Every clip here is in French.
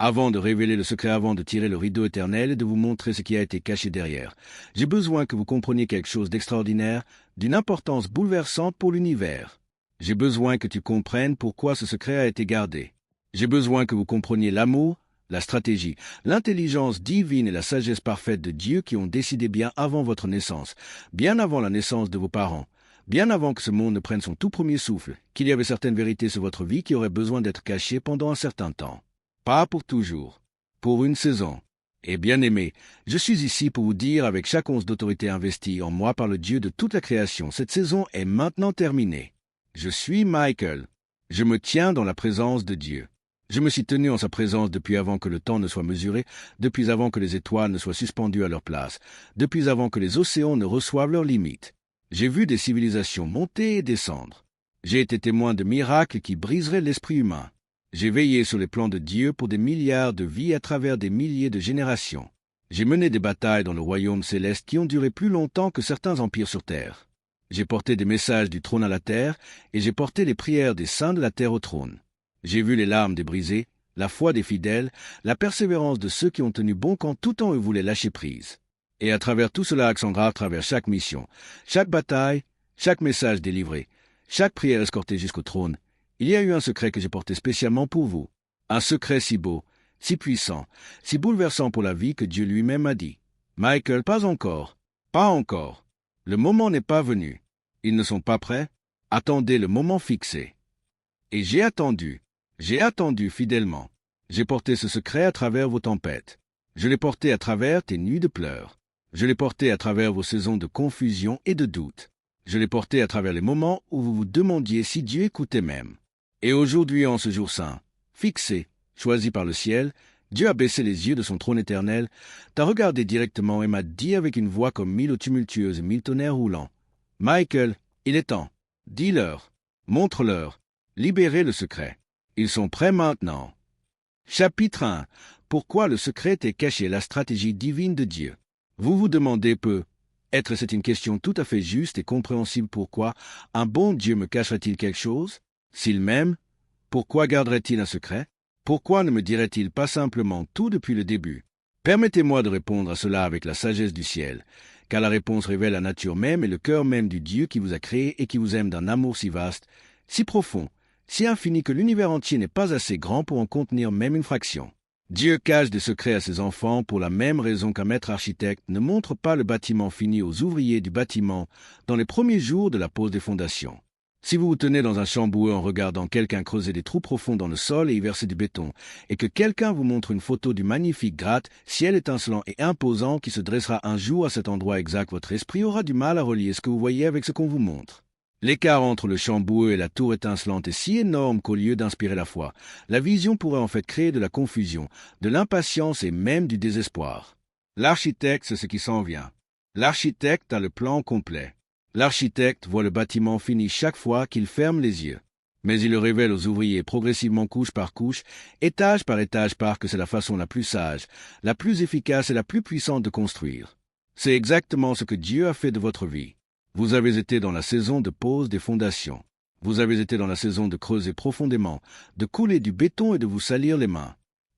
Avant de révéler le secret, avant de tirer le rideau éternel et de vous montrer ce qui a été caché derrière, j'ai besoin que vous compreniez quelque chose d'extraordinaire, d'une importance bouleversante pour l'univers. J'ai besoin que tu comprennes pourquoi ce secret a été gardé. J'ai besoin que vous compreniez l'amour, la stratégie, l'intelligence divine et la sagesse parfaite de Dieu qui ont décidé bien avant votre naissance, bien avant la naissance de vos parents, bien avant que ce monde ne prenne son tout premier souffle, qu'il y avait certaines vérités sur votre vie qui auraient besoin d'être cachées pendant un certain temps. Pas pour toujours, pour une saison. Et bien-aimé, je suis ici pour vous dire avec chaque once d'autorité investie en moi par le Dieu de toute la création, cette saison est maintenant terminée. Je suis Michael. Je me tiens dans la présence de Dieu. Je me suis tenu en sa présence depuis avant que le temps ne soit mesuré, depuis avant que les étoiles ne soient suspendues à leur place, depuis avant que les océans ne reçoivent leurs limites. J'ai vu des civilisations monter et descendre. J'ai été témoin de miracles qui briseraient l'esprit humain. J'ai veillé sur les plans de Dieu pour des milliards de vies à travers des milliers de générations. J'ai mené des batailles dans le royaume céleste qui ont duré plus longtemps que certains empires sur terre. J'ai porté des messages du trône à la terre, et j'ai porté les prières des saints de la terre au trône. J'ai vu les larmes des brisés, la foi des fidèles, la persévérance de ceux qui ont tenu bon quand tout temps eux voulaient lâcher prise. Et à travers tout cela, Alexandra, à travers chaque mission, chaque bataille, chaque message délivré, chaque prière escortée jusqu'au trône, il y a eu un secret que j'ai porté spécialement pour vous. Un secret si beau, si puissant, si bouleversant pour la vie que Dieu lui-même a dit. Michael, pas encore, pas encore. Le moment n'est pas venu. Ils ne sont pas prêts. Attendez le moment fixé. Et j'ai attendu fidèlement. J'ai porté ce secret à travers vos tempêtes. Je l'ai porté à travers tes nuits de pleurs. Je l'ai porté à travers vos saisons de confusion et de doute. Je l'ai porté à travers les moments où vous vous demandiez si Dieu écoutait même. Et aujourd'hui, en ce jour saint, fixé, choisi par le ciel, Dieu a baissé les yeux de son trône éternel, t'a regardé directement et m'a dit avec une voix comme mille eaux tumultueuses et mille tonnerres roulants. Michael, il est temps. Dis-leur, montre-leur, libérez le secret. Ils sont prêts maintenant. Chapitre 1. Pourquoi le secret est caché, la stratégie divine de Dieu. Vous vous demandez peut-être c'est une question tout à fait juste et compréhensible pourquoi un bon Dieu me cacherait-il quelque chose? S'il m'aime, pourquoi garderait-il un secret? Pourquoi ne me dirait-il pas simplement tout depuis le début? Permettez-moi de répondre à cela avec la sagesse du ciel, car la réponse révèle la nature même et le cœur même du Dieu qui vous a créé et qui vous aime d'un amour si vaste, si profond, si infini que l'univers entier n'est pas assez grand pour en contenir même une fraction. Dieu cache des secrets à ses enfants pour la même raison qu'un maître architecte ne montre pas le bâtiment fini aux ouvriers du bâtiment dans les premiers jours de la pose des fondations. Si vous vous tenez dans un champ boueux en regardant quelqu'un creuser des trous profonds dans le sol et y verser du béton, et que quelqu'un vous montre une photo du magnifique gratte-ciel étincelant et imposant qui se dressera un jour à cet endroit exact, votre esprit aura du mal à relier ce que vous voyez avec ce qu'on vous montre. L'écart entre le champ boueux et la tour étincelante est si énorme qu'au lieu d'inspirer la foi, la vision pourrait en fait créer de la confusion, de l'impatience et même du désespoir. L'architecte, c'est ce qui s'en vient. L'architecte a le plan complet. L'architecte voit le bâtiment fini chaque fois qu'il ferme les yeux. Mais il le révèle aux ouvriers progressivement couche par couche, étage par étage parce que c'est la façon la plus sage, la plus efficace et la plus puissante de construire. C'est exactement ce que Dieu a fait de votre vie. Vous avez été dans la saison de pose des fondations. Vous avez été dans la saison de creuser profondément, de couler du béton et de vous salir les mains.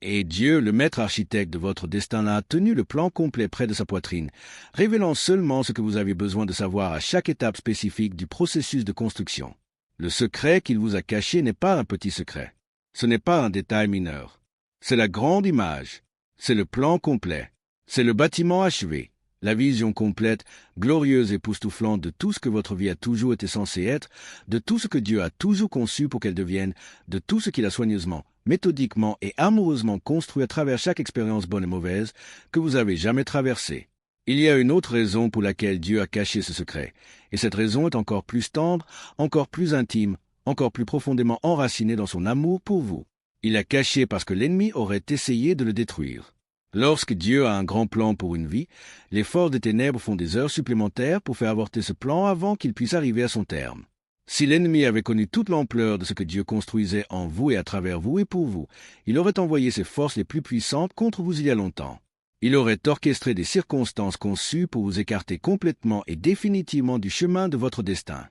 Et Dieu, le maître architecte de votre destin, a tenu le plan complet près de sa poitrine, révélant seulement ce que vous avez besoin de savoir à chaque étape spécifique du processus de construction. Le secret qu'il vous a caché n'est pas un petit secret. Ce n'est pas un détail mineur. C'est la grande image. C'est le plan complet. C'est le bâtiment achevé. La vision complète, glorieuse et époustouflante de tout ce que votre vie a toujours été censée être, de tout ce que Dieu a toujours conçu pour qu'elle devienne, de tout ce qu'il a soigneusement, méthodiquement et amoureusement construit à travers chaque expérience bonne et mauvaise que vous avez jamais traversée. Il y a une autre raison pour laquelle Dieu a caché ce secret, et cette raison est encore plus tendre, encore plus intime, encore plus profondément enracinée dans son amour pour vous. Il l'a caché parce que l'ennemi aurait essayé de le détruire. Lorsque Dieu a un grand plan pour une vie, les forces des ténèbres font des heures supplémentaires pour faire avorter ce plan avant qu'il puisse arriver à son terme. Si l'ennemi avait connu toute l'ampleur de ce que Dieu construisait en vous et à travers vous et pour vous, il aurait envoyé ses forces les plus puissantes contre vous il y a longtemps. Il aurait orchestré des circonstances conçues pour vous écarter complètement et définitivement du chemin de votre destin.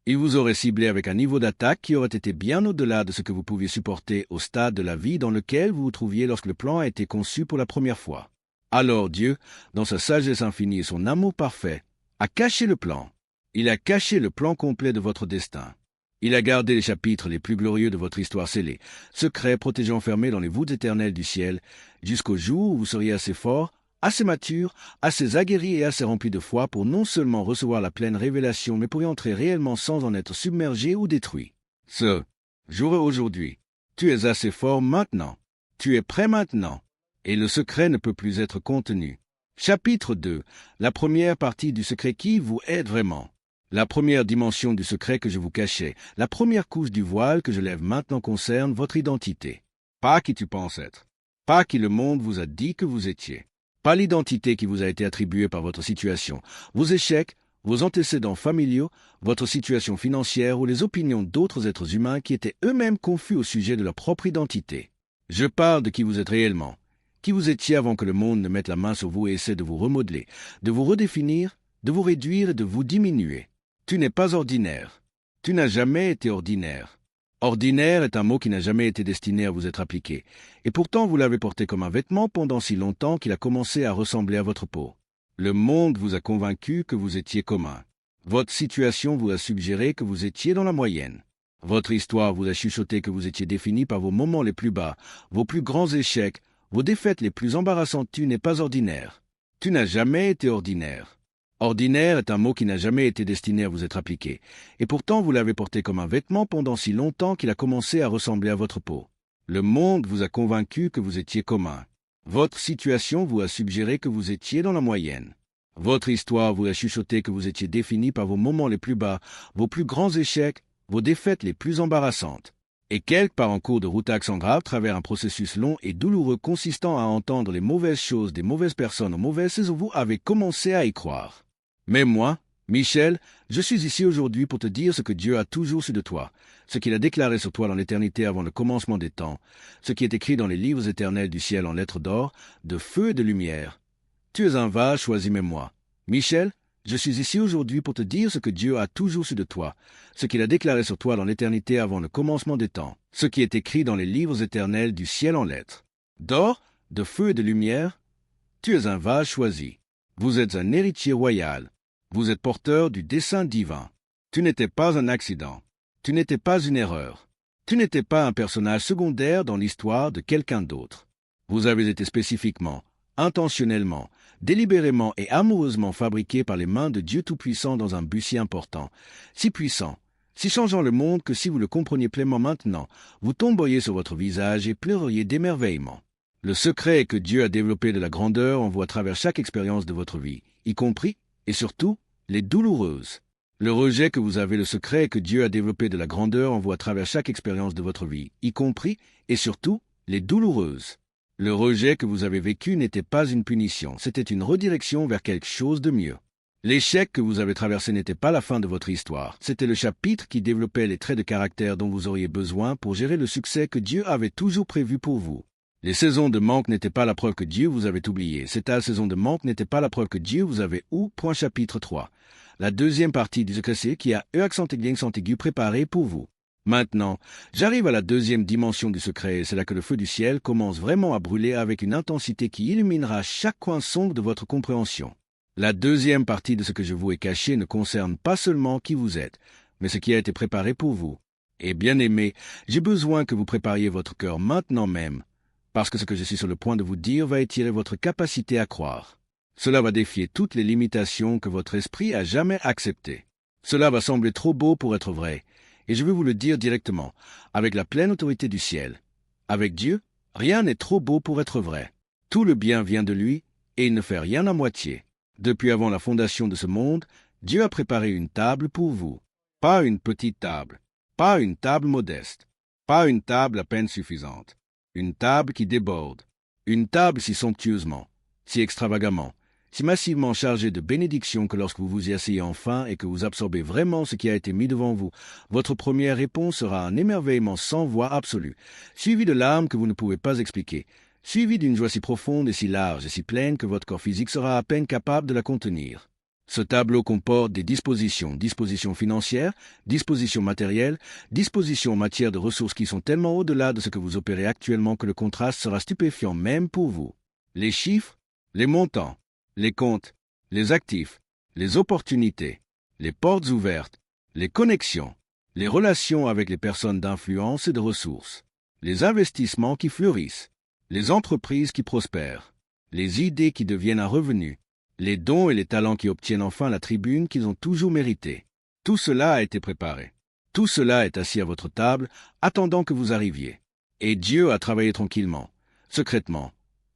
Il vous aurait ciblé avec un niveau d'attaque qui aurait été bien au-delà de ce que vous pouviez supporter au stade de la vie dans lequel vous vous trouviez lorsque le plan a été conçu pour la première fois. Alors Dieu, dans sa sagesse infinie et son amour parfait, a caché le plan. Il a caché le plan complet de votre destin. Il a gardé les chapitres les plus glorieux de votre histoire scellés, secrets protégés enfermés dans les voûtes éternelles du ciel, jusqu'au jour où vous seriez assez fort, assez mature, assez aguerri et assez rempli de foi pour non seulement recevoir la pleine révélation, mais pour y entrer réellement sans en être submergé ou détruit. Ce jour est aujourd'hui. Tu es assez fort maintenant. Tu es prêt maintenant. Et le secret ne peut plus être contenu. Chapitre 2. La première partie du secret qui vous aide vraiment. La première dimension du secret que je vous cachais, la première couche du voile que je lève maintenant concerne votre identité. Pas qui tu penses être. Pas qui le monde vous a dit que vous étiez. Pas l'identité qui vous a été attribuée par votre situation, vos échecs, vos antécédents familiaux, votre situation financière ou les opinions d'autres êtres humains qui étaient eux-mêmes confus au sujet de leur propre identité. Je parle de qui vous êtes réellement, qui vous étiez avant que le monde ne mette la main sur vous et essaie de vous remodeler, de vous redéfinir, de vous réduire et de vous diminuer. Tu n'es pas ordinaire. Tu n'as jamais été ordinaire. Ordinaire est un mot qui n'a jamais été destiné à vous être appliqué, et pourtant vous l'avez porté comme un vêtement pendant si longtemps qu'il a commencé à ressembler à votre peau. Le monde vous a convaincu que vous étiez commun. Votre situation vous a suggéré que vous étiez dans la moyenne. Votre histoire vous a chuchoté que vous étiez défini par vos moments les plus bas, vos plus grands échecs, vos défaites les plus embarrassantes. Tu n'es pas ordinaire. Tu n'as jamais été ordinaire. Ordinaire est un mot qui n'a jamais été destiné à vous être appliqué, et pourtant vous l'avez porté comme un vêtement pendant si longtemps qu'il a commencé à ressembler à votre peau. Le monde vous a convaincu que vous étiez commun. Votre situation vous a suggéré que vous étiez dans la moyenne. Votre histoire vous a chuchoté que vous étiez défini par vos moments les plus bas, vos plus grands échecs, vos défaites les plus embarrassantes. Et quelque part en cours de route accent grave, travers un processus long et douloureux consistant à entendre les mauvaises choses des mauvaises personnes aux mauvaises saisons, vous avez commencé à y croire. Mais moi, Michel, je suis ici aujourd'hui pour te dire ce que Dieu a toujours su de toi, ce qu'il a déclaré sur toi dans l'éternité avant le commencement des temps, ce qui est écrit dans les livres éternels du ciel en lettres d'or, de feu et de lumière. Tu es un vase choisi, mais moi. Michel, je suis ici aujourd'hui pour te dire ce que Dieu a toujours su de toi, ce qu'il a déclaré sur toi dans l'éternité avant le commencement des temps, ce qui est écrit dans les livres éternels du ciel en lettres d'or, de feu et de lumière. Tu es un vase choisi. Vous êtes un héritier royal. Vous êtes porteur du dessein divin. Tu n'étais pas un accident. Tu n'étais pas une erreur. Tu n'étais pas un personnage secondaire dans l'histoire de quelqu'un d'autre. Vous avez été spécifiquement, intentionnellement, délibérément et amoureusement fabriqué par les mains de Dieu Tout-Puissant dans un but si important, si puissant, si changeant le monde que si vous le compreniez pleinement maintenant, vous tomberiez sur votre visage et pleureriez d'émerveillement. Le secret est que Dieu a développé de la grandeur en vous à travers chaque expérience de votre vie, y compris et surtout, les douloureuses. Le rejet que vous avez, le secret est que Dieu a développé de la grandeur en vous à travers chaque expérience de votre vie, y compris et surtout, les douloureuses. Le rejet que vous avez vécu n'était pas une punition, c'était une redirection vers quelque chose de mieux. L'échec que vous avez traversé n'était pas la fin de votre histoire, c'était le chapitre qui développait les traits de caractère dont vous auriez besoin pour gérer le succès que Dieu avait toujours prévu pour vous. Les saisons de manque n'étaient pas la preuve que Dieu vous avait oublié. Cette saison de manque n'était pas la preuve que Dieu vous avait ou. Chapitre 3. La deuxième partie du secret qui a accent aigu préparé pour vous. Maintenant, j'arrive à la deuxième dimension du secret, et c'est là que le feu du ciel commence vraiment à brûler avec une intensité qui illuminera chaque coin sombre de votre compréhension. La deuxième partie de ce que je vous ai caché ne concerne pas seulement qui vous êtes, mais ce qui a été préparé pour vous. Et bien aimé, j'ai besoin que vous prépariez votre cœur maintenant même, parce que ce que je suis sur le point de vous dire va étirer votre capacité à croire. Cela va défier toutes les limitations que votre esprit a jamais acceptées. Cela va sembler trop beau pour être vrai, et je veux vous le dire directement, avec la pleine autorité du ciel. Avec Dieu, rien n'est trop beau pour être vrai. Tout le bien vient de lui, et il ne fait rien à moitié. Depuis avant la fondation de ce monde, Dieu a préparé une table pour vous. Pas une petite table, pas une table modeste, pas une table à peine suffisante. Une table qui déborde, une table si somptueusement, si extravagamment, si massivement chargée de bénédictions que lorsque vous vous y asseyez enfin et que vous absorbez vraiment ce qui a été mis devant vous, votre première réponse sera un émerveillement sans voix absolue, suivi de larmes que vous ne pouvez pas expliquer, suivi d'une joie si profonde et si large et si pleine que votre corps physique sera à peine capable de la contenir. Ce tableau comporte des dispositions financières, dispositions matérielles, dispositions en matière de ressources qui sont tellement au-delà de ce que vous opérez actuellement que le contraste sera stupéfiant même pour vous. Les chiffres, les montants, les comptes, les actifs, les opportunités, les portes ouvertes, les connexions, les relations avec les personnes d'influence et de ressources, les investissements qui fleurissent, les entreprises qui prospèrent, les idées qui deviennent un revenu, les dons et les talents qui obtiennent enfin la tribune qu'ils ont toujours méritée. Tout cela a été préparé. Tout cela est assis à votre table, attendant que vous arriviez. Et Dieu a travaillé tranquillement, secrètement,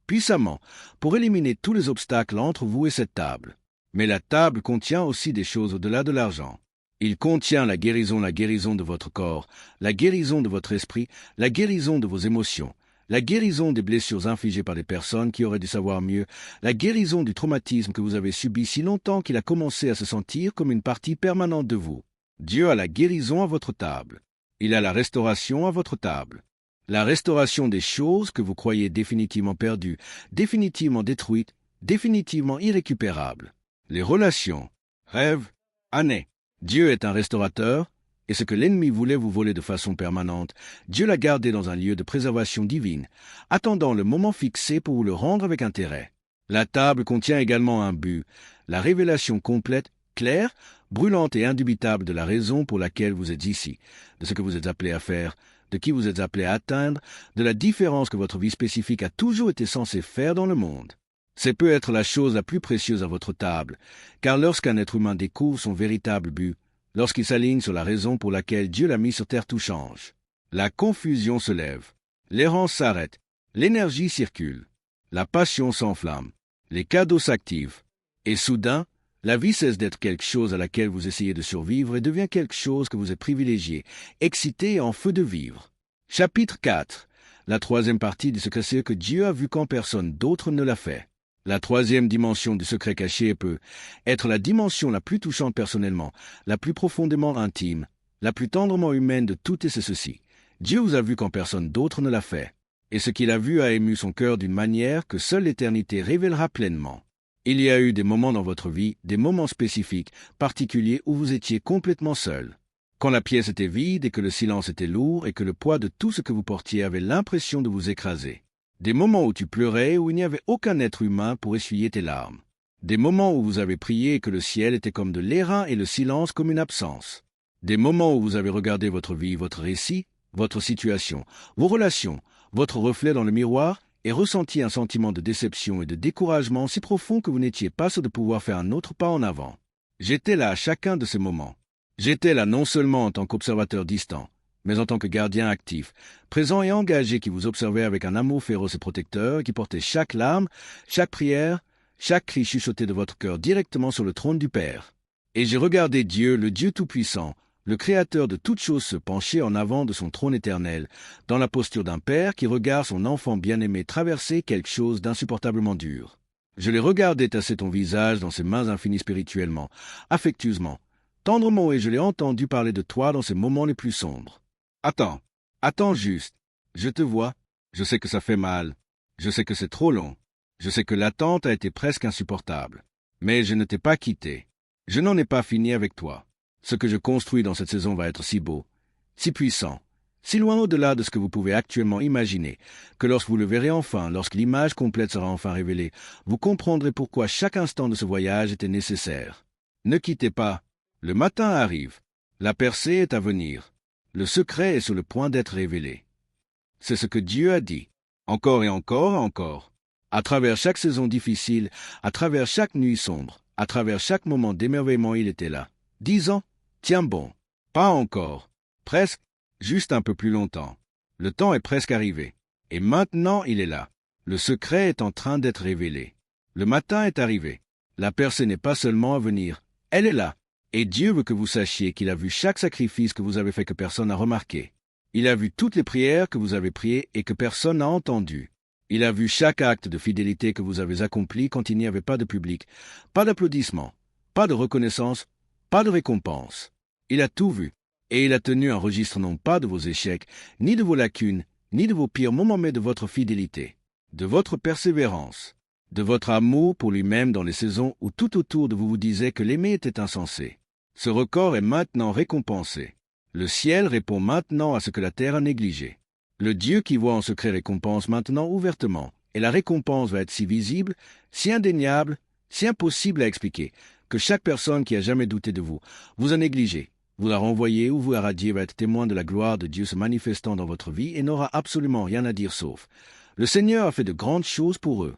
puissamment, pour éliminer tous les obstacles entre vous et cette table. Mais la table contient aussi des choses au-delà de l'argent. Il contient la guérison de votre corps, la guérison de votre esprit, la guérison de vos émotions, la guérison des blessures infligées par des personnes qui auraient dû savoir mieux, la guérison du traumatisme que vous avez subi si longtemps qu'il a commencé à se sentir comme une partie permanente de vous. Dieu a la guérison à votre table. Il a la restauration à votre table. La restauration des choses que vous croyez définitivement perdues, définitivement détruites, définitivement irrécupérables. Les relations, rêves, années. Dieu est un restaurateur, et ce que l'ennemi voulait vous voler de façon permanente, Dieu l'a gardé dans un lieu de préservation divine, attendant le moment fixé pour vous le rendre avec intérêt. La table contient également un but, la révélation complète, claire, brûlante et indubitable de la raison pour laquelle vous êtes ici, de ce que vous êtes appelé à faire, de qui vous êtes appelé à atteindre, de la différence que votre vie spécifique a toujours été censée faire dans le monde. C'est peut être la chose la plus précieuse à votre table, car lorsqu'un être humain découvre son véritable but, lorsqu'il s'aligne sur la raison pour laquelle Dieu l'a mis sur terre, tout change. La confusion se lève, l'errance s'arrête, l'énergie circule, la passion s'enflamme, les cadeaux s'activent, et soudain, la vie cesse d'être quelque chose à laquelle vous essayez de survivre et devient quelque chose que vous êtes privilégié, excité et en feu de vivre. Chapitre 4. La troisième partie du secret que Dieu a vu quand personne d'autre ne l'a fait. La troisième dimension du secret caché peut être la dimension la plus touchante personnellement, la plus profondément intime, la plus tendrement humaine de toutes, et c'est ceci. Dieu vous a vu quand personne d'autre ne l'a fait. Et ce qu'il a vu a ému son cœur d'une manière que seule l'éternité révélera pleinement. Il y a eu des moments dans votre vie, des moments spécifiques, particuliers où vous étiez complètement seul. Quand la pièce était vide et que le silence était lourd et que le poids de tout ce que vous portiez avait l'impression de vous écraser. Des moments où tu pleurais, où il n'y avait aucun être humain pour essuyer tes larmes. Des moments où vous avez prié et que le ciel était comme de l'airain et le silence comme une absence. Des moments où vous avez regardé votre vie, votre récit, votre situation, vos relations, votre reflet dans le miroir et ressenti un sentiment de déception et de découragement si profond que vous n'étiez pas sûr de pouvoir faire un autre pas en avant. J'étais là à chacun de ces moments. J'étais là non seulement en tant qu'observateur distant, mais en tant que gardien actif, présent et engagé qui vous observait avec un amour féroce et protecteur et qui portait chaque larme, chaque prière, chaque cri chuchoté de votre cœur directement sur le trône du Père. Et j'ai regardé Dieu, le Dieu Tout-Puissant, le Créateur de toutes choses, se pencher en avant de son trône éternel, dans la posture d'un père qui regarde son enfant bien-aimé traverser quelque chose d'insupportablement dur. Je l'ai regardé tasser ton visage dans ses mains infinies spirituellement, affectueusement, tendrement, et je l'ai entendu parler de toi dans ses moments les plus sombres. Attends juste. Je te vois. Je sais que ça fait mal. Je sais que c'est trop long. Je sais que l'attente a été presque insupportable. Mais je ne t'ai pas quitté. Je n'en ai pas fini avec toi. Ce que je construis dans cette saison va être si beau, si puissant, si loin au-delà de ce que vous pouvez actuellement imaginer, que lorsque vous le verrez enfin, lorsque l'image complète sera enfin révélée, vous comprendrez pourquoi chaque instant de ce voyage était nécessaire. Ne quittez pas. Le matin arrive. La percée est à venir. Le secret est sur le point d'être révélé. C'est ce que Dieu a dit, encore et encore et encore. À travers chaque saison difficile, à travers chaque nuit sombre, à travers chaque moment d'émerveillement, il était là, disant, tiens bon, pas encore, presque, juste un peu plus longtemps. Le temps est presque arrivé. Et maintenant il est là. Le secret est en train d'être révélé. Le matin est arrivé. La percée n'est pas seulement à venir, elle est là. Et Dieu veut que vous sachiez qu'il a vu chaque sacrifice que vous avez fait que personne n'a remarqué. Il a vu toutes les prières que vous avez priées et que personne n'a entendues. Il a vu chaque acte de fidélité que vous avez accompli quand il n'y avait pas de public, pas d'applaudissements, pas de reconnaissance, pas de récompense. Il a tout vu, et il a tenu un registre non pas de vos échecs, ni de vos lacunes, ni de vos pires moments, mais de votre fidélité, de votre persévérance, de votre amour pour lui-même dans les saisons où tout autour de vous vous disait que l'aimer était insensé. Ce record est maintenant récompensé. Le ciel répond maintenant à ce que la terre a négligé. Le Dieu qui voit en secret récompense maintenant ouvertement, et la récompense va être si visible, si indéniable, si impossible à expliquer, que chaque personne qui a jamais douté de vous, vous a négligé, vous la renvoyé ou vous irradié va être témoin de la gloire de Dieu se manifestant dans votre vie et n'aura absolument rien à dire sauf « Le Seigneur a fait de grandes choses pour eux ».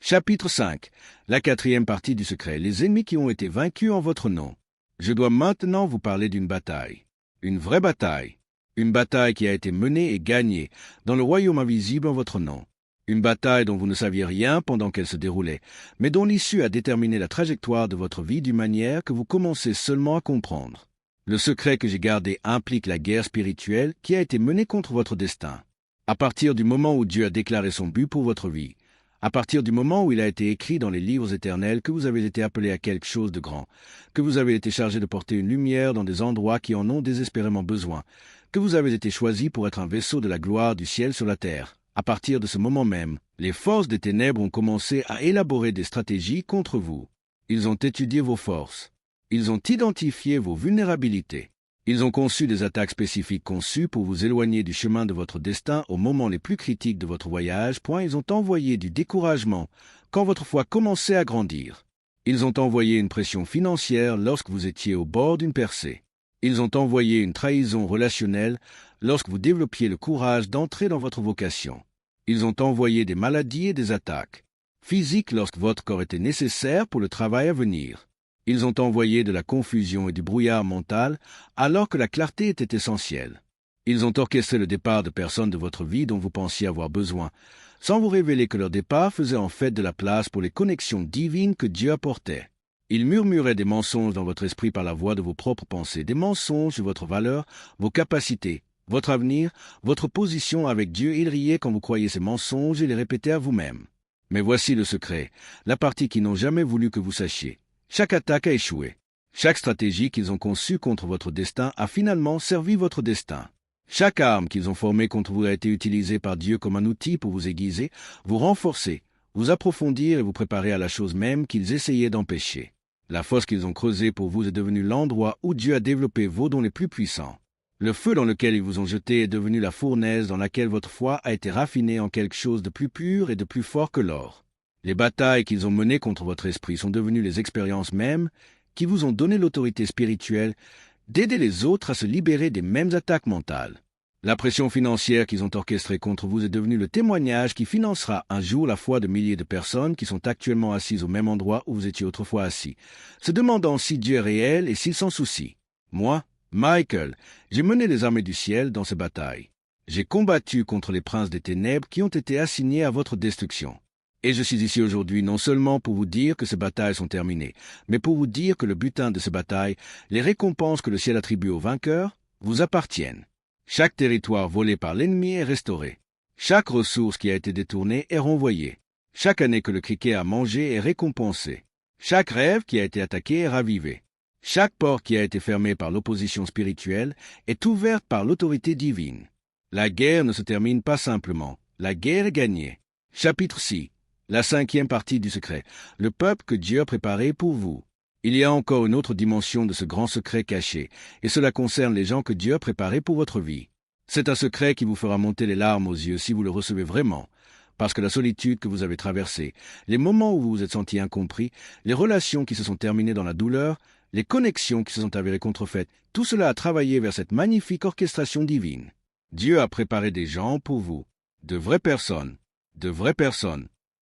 Chapitre 5. La quatrième partie du secret. Les ennemis qui ont été vaincus en votre nom. Je dois maintenant vous parler d'une bataille. Une vraie bataille. Une bataille qui a été menée et gagnée dans le royaume invisible en votre nom. Une bataille dont vous ne saviez rien pendant qu'elle se déroulait, mais dont l'issue a déterminé la trajectoire de votre vie d'une manière que vous commencez seulement à comprendre. Le secret que j'ai gardé implique la guerre spirituelle qui a été menée contre votre destin. À partir du moment où Dieu a déclaré son but pour votre vie, à partir du moment où il a été écrit dans les livres éternels que vous avez été appelé à quelque chose de grand, que vous avez été chargé de porter une lumière dans des endroits qui en ont désespérément besoin, que vous avez été choisi pour être un vaisseau de la gloire du ciel sur la terre. À partir de ce moment même, les forces des ténèbres ont commencé à élaborer des stratégies contre vous. Ils ont étudié vos forces. Ils ont identifié vos vulnérabilités. Ils ont conçu des attaques spécifiques conçues pour vous éloigner du chemin de votre destin au moment les plus critiques de votre voyage. Ils ont envoyé du découragement quand votre foi commençait à grandir. Ils ont envoyé une pression financière lorsque vous étiez au bord d'une percée. Ils ont envoyé une trahison relationnelle lorsque vous développiez le courage d'entrer dans votre vocation. Ils ont envoyé des maladies et des attaques physiques lorsque votre corps était nécessaire pour le travail à venir. Ils ont envoyé de la confusion et du brouillard mental alors que la clarté était essentielle. Ils ont orchestré le départ de personnes de votre vie dont vous pensiez avoir besoin, sans vous révéler que leur départ faisait en fait de la place pour les connexions divines que Dieu apportait. Ils murmuraient des mensonges dans votre esprit par la voix de vos propres pensées, des mensonges sur votre valeur, vos capacités, votre avenir, votre position avec Dieu. Ils riaient quand vous croyiez ces mensonges et les répétaient à vous-même. Mais voici le secret, la partie qu'ils n'ont jamais voulu que vous sachiez. Chaque attaque a échoué. Chaque stratégie qu'ils ont conçue contre votre destin a finalement servi votre destin. Chaque arme qu'ils ont formée contre vous a été utilisée par Dieu comme un outil pour vous aiguiser, vous renforcer, vous approfondir et vous préparer à la chose même qu'ils essayaient d'empêcher. La fosse qu'ils ont creusée pour vous est devenue l'endroit où Dieu a développé vos dons les plus puissants. Le feu dans lequel ils vous ont jeté est devenu la fournaise dans laquelle votre foi a été raffinée en quelque chose de plus pur et de plus fort que l'or. Les batailles qu'ils ont menées contre votre esprit sont devenues les expériences mêmes qui vous ont donné l'autorité spirituelle d'aider les autres à se libérer des mêmes attaques mentales. La pression financière qu'ils ont orchestrée contre vous est devenue le témoignage qui financera un jour la foi de milliers de personnes qui sont actuellement assises au même endroit où vous étiez autrefois assis, se demandant si Dieu est réel et s'il s'en soucie. Moi, Michael, j'ai mené les armées du ciel dans ces batailles. J'ai combattu contre les princes des ténèbres qui ont été assignés à votre destruction. Et je suis ici aujourd'hui non seulement pour vous dire que ces batailles sont terminées, mais pour vous dire que le butin de ces batailles, les récompenses que le ciel attribue aux vainqueurs, vous appartiennent. Chaque territoire volé par l'ennemi est restauré. Chaque ressource qui a été détournée est renvoyée. Chaque année que le criquet a mangé est récompensée. Chaque rêve qui a été attaqué est ravivé. Chaque porte qui a été fermée par l'opposition spirituelle est ouverte par l'autorité divine. La guerre ne se termine pas simplement. La guerre est gagnée. Chapitre 6. La cinquième partie du secret. Le peuple que Dieu a préparé pour vous. Il y a encore une autre dimension de ce grand secret caché, et cela concerne les gens que Dieu a préparés pour votre vie. C'est un secret qui vous fera monter les larmes aux yeux si vous le recevez vraiment, parce que la solitude que vous avez traversée, les moments où vous vous êtes senti incompris, les relations qui se sont terminées dans la douleur, les connexions qui se sont avérées contrefaites, tout cela a travaillé vers cette magnifique orchestration divine. Dieu a préparé des gens pour vous, de vraies personnes,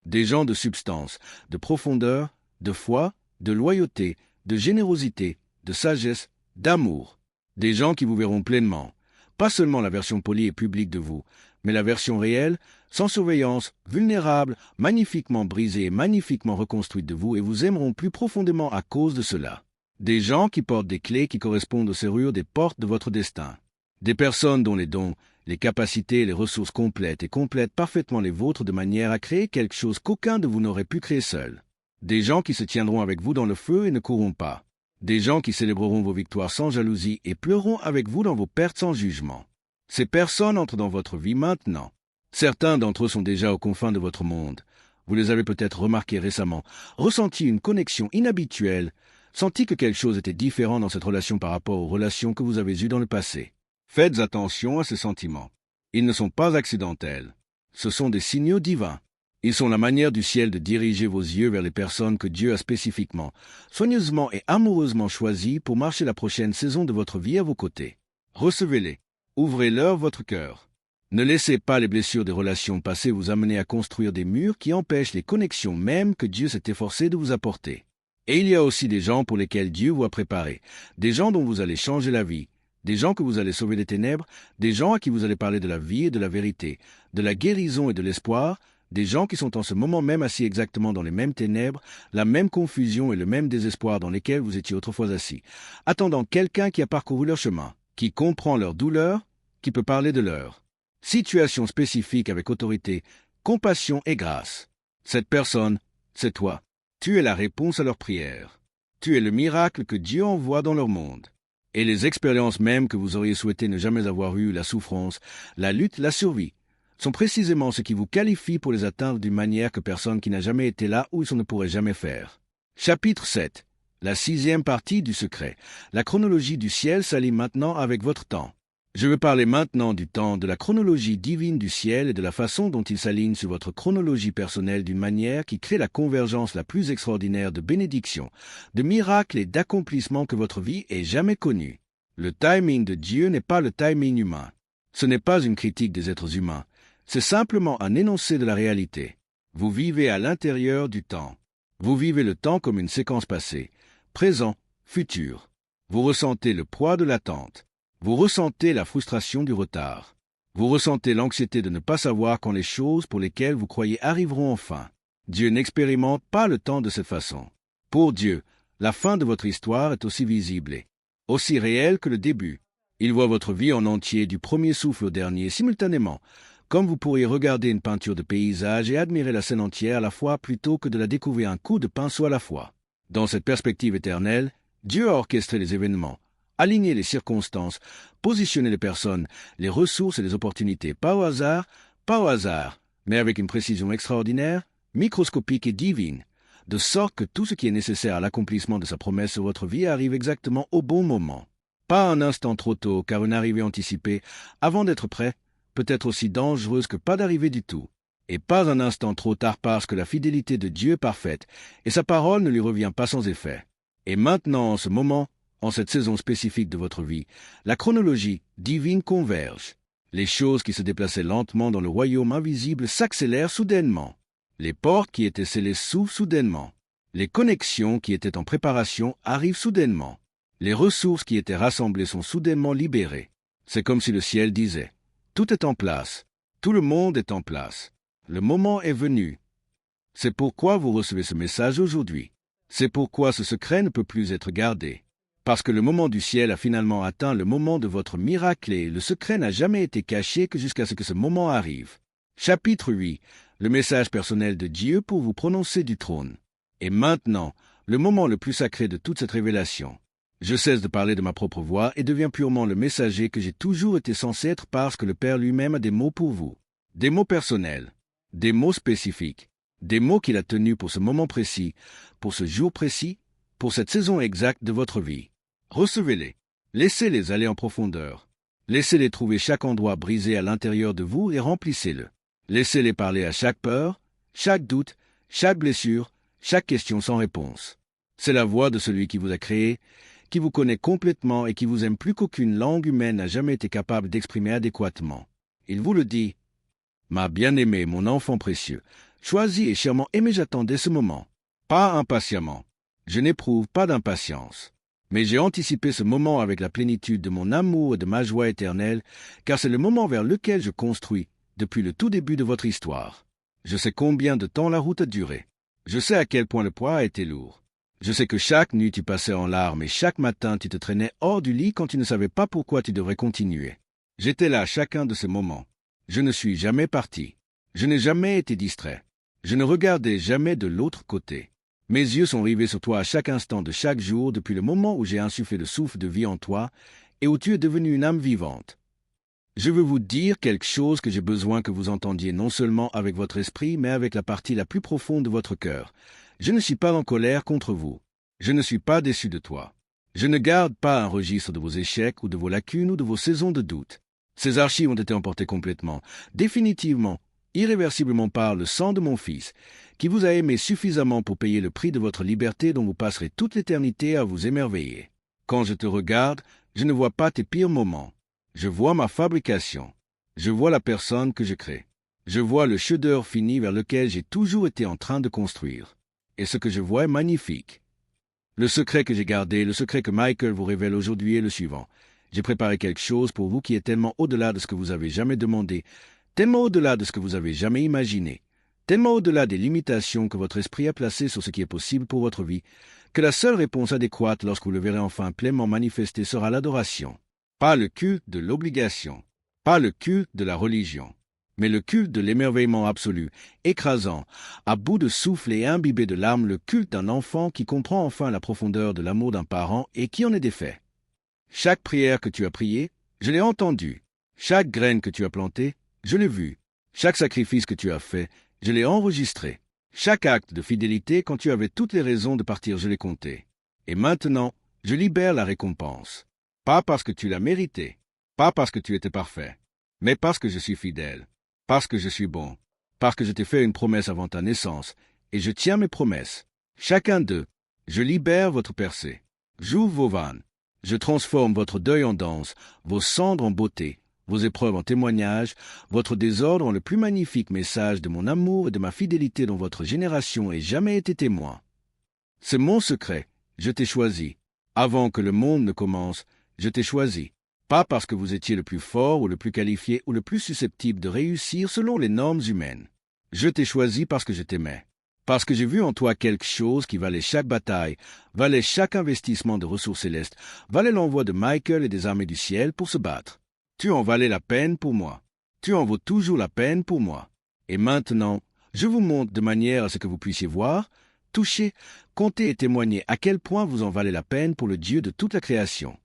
des gens de substance, de profondeur, de foi, de loyauté, de générosité, de sagesse, d'amour. Des gens qui vous verront pleinement, pas seulement la version polie et publique de vous, mais la version réelle, sans surveillance, vulnérable, magnifiquement brisée et magnifiquement reconstruite de vous, et vous aimeront plus profondément à cause de cela. Des gens qui portent des clés qui correspondent aux serrures des portes de votre destin. Des personnes dont les dons, les capacités et les ressources complètent parfaitement les vôtres de manière à créer quelque chose qu'aucun de vous n'aurait pu créer seul. Des gens qui se tiendront avec vous dans le feu et ne courront pas. Des gens qui célébreront vos victoires sans jalousie et pleureront avec vous dans vos pertes sans jugement. Ces personnes entrent dans votre vie maintenant. Certains d'entre eux sont déjà aux confins de votre monde, Vous les avez peut-être remarqués récemment, ressenti une connexion inhabituelle, senti que quelque chose était différent dans cette relation par rapport aux relations que vous avez eues dans le passé. Faites attention à ces sentiments. Ils ne sont pas accidentels. Ce sont des signaux divins. Ils sont la manière du ciel de diriger vos yeux vers les personnes que Dieu a spécifiquement, soigneusement et amoureusement choisies pour marcher la prochaine saison de votre vie à vos côtés. Recevez-les. Ouvrez-leur votre cœur. Ne laissez pas les blessures des relations passées vous amener à construire des murs qui empêchent les connexions mêmes que Dieu s'est efforcé de vous apporter. Et il y a aussi des gens pour lesquels Dieu vous a préparé, des gens dont vous allez changer la vie, des gens que vous allez sauver des ténèbres, des gens à qui vous allez parler de la vie et de la vérité, de la guérison et de l'espoir, des gens qui sont en ce moment même assis exactement dans les mêmes ténèbres, la même confusion et le même désespoir dans lesquels vous étiez autrefois assis, attendant quelqu'un qui a parcouru leur chemin, qui comprend leur douleur, qui peut parler de leur situation spécifique avec autorité, compassion et grâce. Cette personne, c'est toi. Tu es la réponse à leurs prières. Tu es le miracle que Dieu envoie dans leur monde. Et les expériences même que vous auriez souhaité ne jamais avoir eues, la souffrance, la lutte, la survie, sont précisément ce qui vous qualifie pour les atteindre d'une manière que personne qui n'a jamais été là ou ne pourrait jamais faire. Chapitre 7. La 6e partie du secret. La chronologie du ciel s'aligne maintenant avec votre temps. Je veux parler maintenant du temps, de la chronologie divine du ciel et de la façon dont il s'aligne sur votre chronologie personnelle d'une manière qui crée la convergence la plus extraordinaire de bénédictions, de miracles et d'accomplissements que votre vie ait jamais connus. Le timing de Dieu n'est pas le timing humain. Ce n'est pas une critique des êtres humains. C'est simplement un énoncé de la réalité. Vous vivez à l'intérieur du temps. Vous vivez le temps comme une séquence passée, présent, futur. Vous ressentez le poids de l'attente. Vous ressentez la frustration du retard. Vous ressentez l'anxiété de ne pas savoir quand les choses pour lesquelles vous croyez arriveront enfin. Dieu n'expérimente pas le temps de cette façon. Pour Dieu, la fin de votre histoire est aussi visible et aussi réelle que le début. Il voit votre vie en entier du premier souffle au dernier simultanément, comme vous pourriez regarder une peinture de paysage et admirer la scène entière à la fois plutôt que de la découvrir un coup de pinceau à la fois. Dans cette perspective éternelle, Dieu a orchestré les événements, aligné les circonstances, positionné les personnes, les ressources et les opportunités, pas au hasard, mais avec une précision extraordinaire, microscopique et divine, de sorte que tout ce qui est nécessaire à l'accomplissement de sa promesse sur votre vie arrive exactement au bon moment. Pas un instant trop tôt, car une arrivée anticipée, avant d'être prêt, peut être aussi dangereuse que pas d'arrivée du tout. Et pas un instant trop tard parce que la fidélité de Dieu est parfaite, et sa parole ne lui revient pas sans effet. Et maintenant, en ce moment, en cette saison spécifique de votre vie, la chronologie divine converge. Les choses qui se déplaçaient lentement dans le royaume invisible s'accélèrent soudainement. Les portes qui étaient scellées s'ouvrent soudainement. Les connexions qui étaient en préparation arrivent soudainement. Les ressources qui étaient rassemblées sont soudainement libérées. C'est comme si le ciel disait « Tout est en place. Tout le monde est en place. Le moment est venu. » C'est pourquoi vous recevez ce message aujourd'hui. C'est pourquoi ce secret ne peut plus être gardé. Parce que le moment du ciel a finalement atteint le moment de votre miracle et le secret n'a jamais été caché que jusqu'à ce que ce moment arrive. Chapitre 8. Le message personnel de Dieu pour vous prononcer du trône. Et maintenant, le moment le plus sacré de toute cette révélation. Je cesse de parler de ma propre voix et deviens purement le messager que j'ai toujours été censé être parce que le Père lui-même a des mots pour vous. Des mots personnels, des mots spécifiques, des mots qu'il a tenus pour ce moment précis, pour ce jour précis, pour cette saison exacte de votre vie. Recevez-les. Laissez-les aller en profondeur. Laissez-les trouver chaque endroit brisé à l'intérieur de vous et remplissez-le. Laissez-les parler à chaque peur, chaque doute, chaque blessure, chaque question sans réponse. C'est la voix de celui qui vous a créé, qui vous connaît complètement et qui vous aime plus qu'aucune langue humaine n'a jamais été capable d'exprimer adéquatement. Il vous le dit. Ma bien-aimée, mon enfant précieux, choisi et chèrement aimé, j'attendais ce moment. Pas impatiemment. Je n'éprouve pas d'impatience. Mais j'ai anticipé ce moment avec la plénitude de mon amour et de ma joie éternelle, car c'est le moment vers lequel je construis, depuis le tout début de votre histoire. Je sais combien de temps la route a duré. Je sais à quel point le poids a été lourd. Je sais que chaque nuit tu passais en larmes et chaque matin tu te traînais hors du lit quand tu ne savais pas pourquoi tu devrais continuer. J'étais là à chacun de ces moments. Je ne suis jamais parti. Je n'ai jamais été distrait. Je ne regardais jamais de l'autre côté. Mes yeux sont rivés sur toi à chaque instant de chaque jour depuis le moment où j'ai insufflé le souffle de vie en toi et où tu es devenu une âme vivante. Je veux vous dire quelque chose que j'ai besoin que vous entendiez non seulement avec votre esprit, mais avec la partie la plus profonde de votre cœur. Je ne suis pas en colère contre vous. Je ne suis pas déçu de toi. Je ne garde pas un registre de vos échecs ou de vos lacunes ou de vos saisons de doute. Ces archives ont été emportées complètement, définitivement, irréversiblement par le sang de mon Fils, qui vous a aimé suffisamment pour payer le prix de votre liberté dont vous passerez toute l'éternité à vous émerveiller. Quand je te regarde, je ne vois pas tes pires moments. Je vois ma fabrication. Je vois la personne que je crée. Je vois le chef-d'œuvre fini vers lequel j'ai toujours été en train de construire. Et ce que je vois est magnifique. Le secret que j'ai gardé, le secret que Michael vous révèle aujourd'hui est le suivant. J'ai préparé quelque chose pour vous qui est tellement au-delà de ce que vous avez jamais demandé, tellement au-delà de ce que vous avez jamais imaginé, tellement au-delà des limitations que votre esprit a placées sur ce qui est possible pour votre vie, que la seule réponse adéquate lorsque vous le verrez enfin pleinement manifesté sera l'adoration. Pas le culte de l'obligation, pas le culte de la religion, mais le culte de l'émerveillement absolu, écrasant, à bout de souffle et imbibé de larmes, le culte d'un enfant qui comprend enfin la profondeur de l'amour d'un parent et qui en est défait. Chaque prière que tu as priée, je l'ai entendue. Chaque graine que tu as plantée, je l'ai vue. Chaque sacrifice que tu as fait, je l'ai enregistré. Chaque acte de fidélité, quand tu avais toutes les raisons de partir, je l'ai compté. Et maintenant, je libère la récompense. Pas parce que tu l'as mérité, pas parce que tu étais parfait, mais parce que je suis fidèle, parce que je suis bon, parce que je t'ai fait une promesse avant ta naissance, et je tiens mes promesses. Chacun d'eux, je libère votre percée. J'ouvre vos vannes. Je transforme votre deuil en danse, vos cendres en beauté, vos épreuves en témoignages, votre désordre en le plus magnifique message de mon amour et de ma fidélité dont votre génération ait jamais été témoin. C'est mon secret, je t'ai choisi. Avant que le monde ne commence, je t'ai choisi. Pas parce que vous étiez le plus fort ou le plus qualifié ou le plus susceptible de réussir selon les normes humaines. Je t'ai choisi parce que je t'aimais. Parce que j'ai vu en toi quelque chose qui valait chaque bataille, valait chaque investissement de ressources célestes, valait l'envoi de Michael et des armées du ciel pour se battre. Tu en valais la peine pour moi. Tu en vaux toujours la peine pour moi. Et maintenant, je vous montre de manière à ce que vous puissiez voir, toucher, compter et témoigner à quel point vous en valez la peine pour le Dieu de toute la création.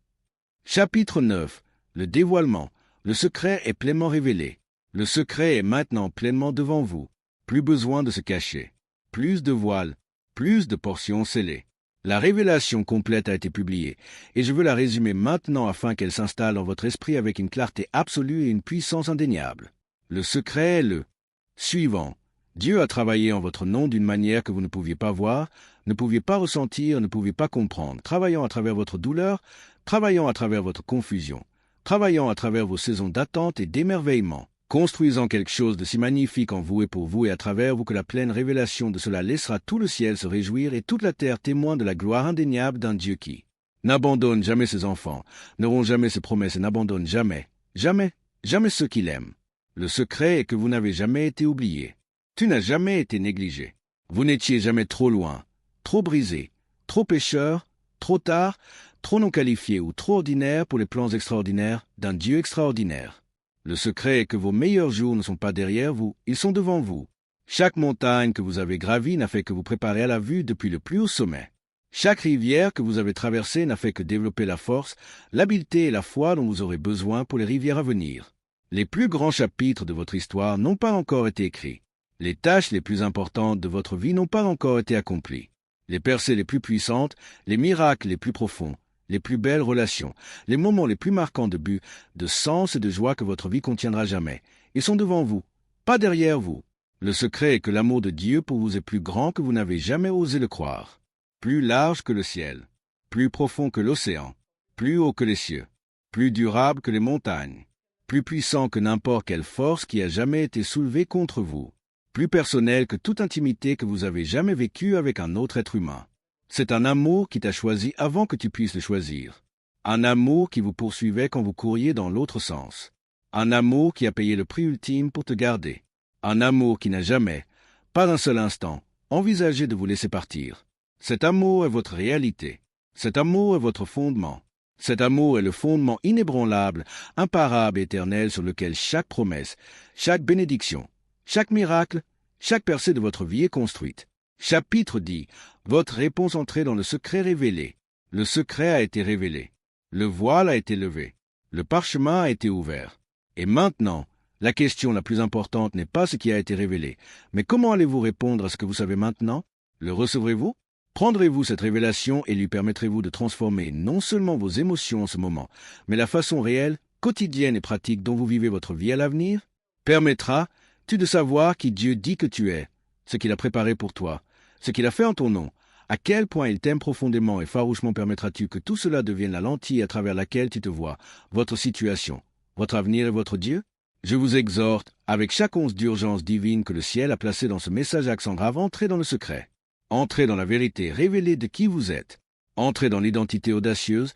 Chapitre 9. Le dévoilement. Le secret est pleinement révélé. Le secret est maintenant pleinement devant vous. Plus besoin de se cacher. Plus de voiles, plus de portions scellées. La révélation complète a été publiée, et je veux la résumer maintenant afin qu'elle s'installe dans votre esprit avec une clarté absolue et une puissance indéniable. Le secret est le suivant. Dieu a travaillé en votre nom d'une manière que vous ne pouviez pas voir, ne pouviez pas ressentir, ne pouviez pas comprendre, travaillant à travers votre douleur, travaillant à travers votre confusion, travaillant à travers vos saisons d'attente et d'émerveillement, construisant quelque chose de si magnifique en vous et pour vous et à travers vous que la pleine révélation de cela laissera tout le ciel se réjouir et toute la terre témoin de la gloire indéniable d'un Dieu qui n'abandonne jamais ses enfants, n'auront jamais ses promesses et n'abandonne jamais, jamais, jamais ceux qui l'aiment. Le secret est que vous n'avez jamais été oublié. Tu n'as jamais été négligé. Vous n'étiez jamais trop loin, trop brisé, trop pécheur, trop tard, trop non qualifié ou trop ordinaire pour les plans extraordinaires d'un Dieu extraordinaire. Le secret est que vos meilleurs jours ne sont pas derrière vous, ils sont devant vous. Chaque montagne que vous avez gravie n'a fait que vous préparer à la vue depuis le plus haut sommet. Chaque rivière que vous avez traversée n'a fait que développer la force, l'habileté et la foi dont vous aurez besoin pour les rivières à venir. Les plus grands chapitres de votre histoire n'ont pas encore été écrits. Les tâches les plus importantes de votre vie n'ont pas encore été accomplies. Les percées les plus puissantes, les miracles les plus profonds, les plus belles relations, les moments les plus marquants de but, de sens et de joie que votre vie contiendra jamais. Ils sont devant vous, pas derrière vous. Le secret est que l'amour de Dieu pour vous est plus grand que vous n'avez jamais osé le croire. Plus large que le ciel, plus profond que l'océan, plus haut que les cieux, plus durable que les montagnes, plus puissant que n'importe quelle force qui a jamais été soulevée contre vous, plus personnel que toute intimité que vous avez jamais vécue avec un autre être humain. C'est un amour qui t'a choisi avant que tu puisses le choisir. Un amour qui vous poursuivait quand vous couriez dans l'autre sens. Un amour qui a payé le prix ultime pour te garder. Un amour qui n'a jamais, pas un seul instant, envisagé de vous laisser partir. Cet amour est votre réalité. Cet amour est votre fondement. Cet amour est le fondement inébranlable, imparable et éternel sur lequel chaque promesse, chaque bénédiction, chaque miracle, chaque percée de votre vie est construite. Chapitre dit, votre réponse entrée dans le secret révélé. Le secret a été révélé. Le voile a été levé. Le parchemin a été ouvert. Et maintenant, la question la plus importante n'est pas ce qui a été révélé, mais comment allez-vous répondre à ce que vous savez maintenant? Le recevrez-vous? Prendrez-vous cette révélation et lui permettrez-vous de transformer non seulement vos émotions en ce moment, mais la façon réelle, quotidienne et pratique dont vous vivez votre vie à l'avenir? Permettras-tu de savoir qui Dieu dit que tu es, ce qu'il a préparé pour toi, ce qu'il a fait en ton nom, à quel point il t'aime profondément et farouchement permettras-tu que tout cela devienne la lentille à travers laquelle tu te vois, votre situation, votre avenir et votre Dieu? Je vous exhorte, avec chaque once d'urgence divine que le ciel a placée dans ce message à accent grave, entrez dans le secret. Entrez dans la vérité révélée de qui vous êtes. Entrez dans l'identité audacieuse,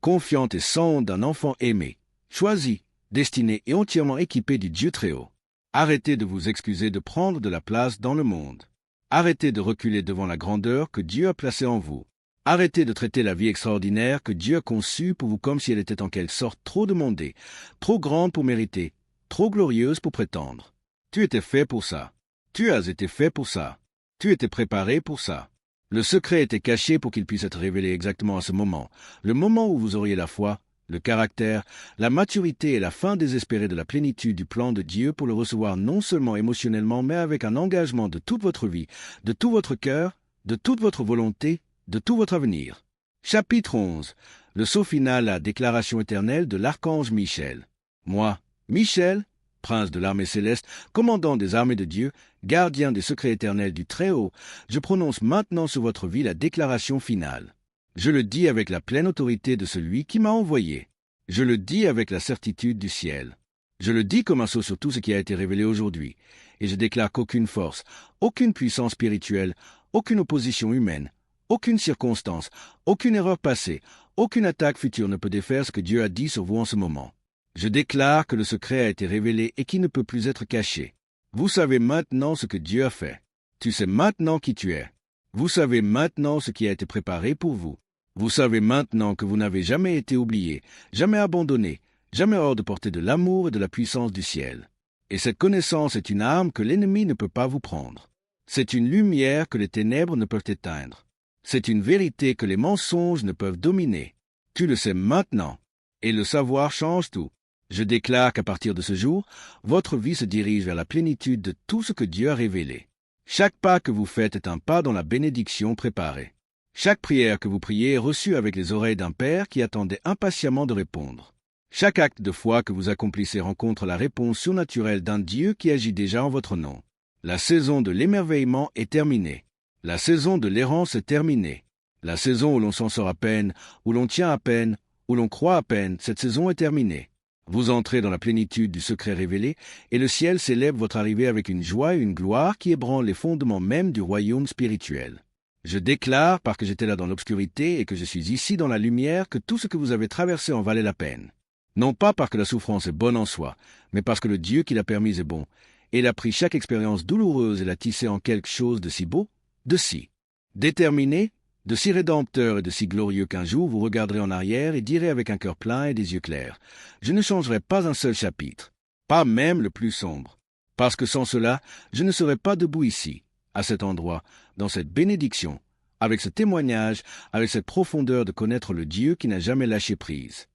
confiante et sans honte d'un enfant aimé, choisi, destiné et entièrement équipé du Dieu Très-Haut. Arrêtez de vous excuser de prendre de la place dans le monde. Arrêtez de reculer devant la grandeur que Dieu a placée en vous. Arrêtez de traiter la vie extraordinaire que Dieu a conçue pour vous comme si elle était en quelque sorte trop demandée, trop grande pour mériter, trop glorieuse pour prétendre. Tu étais fait pour ça. Tu as été fait pour ça. Tu étais préparé pour ça. Le secret était caché pour qu'il puisse être révélé exactement à ce moment, le moment où vous auriez la foi, le caractère, la maturité et la fin désespérée de la plénitude du plan de Dieu pour le recevoir non seulement émotionnellement, mais avec un engagement de toute votre vie, de tout votre cœur, de toute votre volonté, de tout votre avenir. Chapitre 11. Le saut final à déclaration éternelle de l'archange Michel. Moi, Michel, prince de l'armée céleste, commandant des armées de Dieu, gardien des secrets éternels du Très-Haut, je prononce maintenant sur votre vie la déclaration finale. Je le dis avec la pleine autorité de celui qui m'a envoyé. Je le dis avec la certitude du ciel. Je le dis comme un sceau sur tout ce qui a été révélé aujourd'hui, et je déclare qu'aucune force, aucune puissance spirituelle, aucune opposition humaine, aucune circonstance, aucune erreur passée, aucune attaque future ne peut défaire ce que Dieu a dit sur vous en ce moment. Je déclare que le secret a été révélé et qui ne peut plus être caché. Vous savez maintenant ce que Dieu a fait. Tu sais maintenant qui tu es. Vous savez maintenant ce qui a été préparé pour vous. Vous savez maintenant que vous n'avez jamais été oublié, jamais abandonné, jamais hors de portée de l'amour et de la puissance du ciel. Et cette connaissance est une arme que l'ennemi ne peut pas vous prendre. C'est une lumière que les ténèbres ne peuvent éteindre. C'est une vérité que les mensonges ne peuvent dominer. Tu le sais maintenant. Et le savoir change tout. Je déclare qu'à partir de ce jour, votre vie se dirige vers la plénitude de tout ce que Dieu a révélé. Chaque pas que vous faites est un pas dans la bénédiction préparée. Chaque prière que vous priez est reçue avec les oreilles d'un Père qui attendait impatiemment de répondre. Chaque acte de foi que vous accomplissez rencontre la réponse surnaturelle d'un Dieu qui agit déjà en votre nom. La saison de l'émerveillement est terminée. La saison de l'errance est terminée. La saison où l'on s'en sort à peine, où l'on tient à peine, où l'on croit à peine, cette saison est terminée. Vous entrez dans la plénitude du secret révélé, et le ciel célèbre votre arrivée avec une joie et une gloire qui ébranlent les fondements même du royaume spirituel. Je déclare, parce que j'étais là dans l'obscurité et que je suis ici dans la lumière, que tout ce que vous avez traversé en valait la peine. Non pas parce que la souffrance est bonne en soi, mais parce que le Dieu qui l'a permise est bon, et il a pris chaque expérience douloureuse et l'a tissée en quelque chose de si beau, de si déterminé, de si rédempteur et de si glorieux qu'un jour vous regarderez en arrière et direz avec un cœur plein et des yeux clairs, « Je ne changerai pas un seul chapitre, pas même le plus sombre, parce que sans cela, je ne serais pas debout ici, à cet endroit, dans cette bénédiction, avec ce témoignage, avec cette profondeur de connaître le Dieu qui n'a jamais lâché prise. »